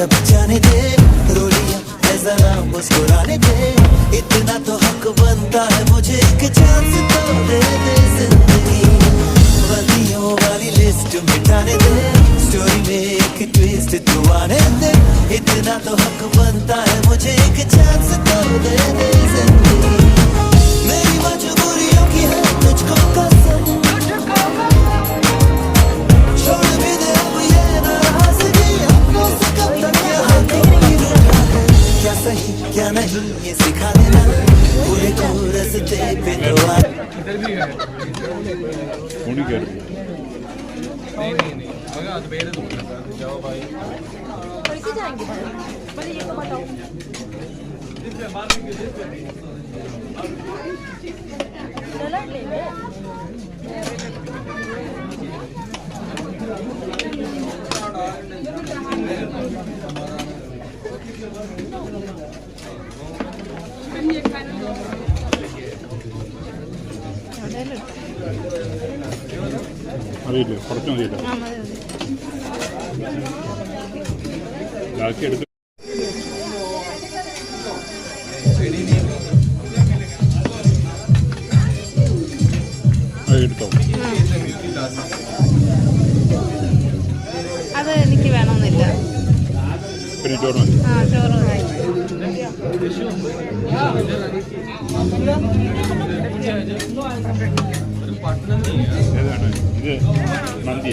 बचाने दे रोलियां जरा मुस्कुराने दे इतना तो हक बनता है मुझे एक चांस तो दे दे जिंदगी गलतियों वाली लिस्ट मिटाने दे स्टोरी में एक ट्विस्ट तू आने दे इतना तो हक बनता है मुझे एक चांस तो दे दे जिंदगी मेरी मजबूरियों की है तुझको कसम छोड़ भी दे अब ये नाराजगी अपनों से कब तक यहाँ कोई रूठा है क्या सही क्या नहीं ये सिखा देना पूरे को रस्ते पे तो आ नहीं मगर അത് പേര് जाओ भाई कैसे जाएंगे मुझे ये तो बताओ डॉलर ले ले അറിയില്ല കുറച്ച് മതിയില്ല ബാക്കി എടുത്ത് എടുത്തോ അത് എനിക്ക് വേണമെന്നില്ല പിന്നെ ചോറ് മതി ചോറ് ഏതാണ് ഇത് മന്തി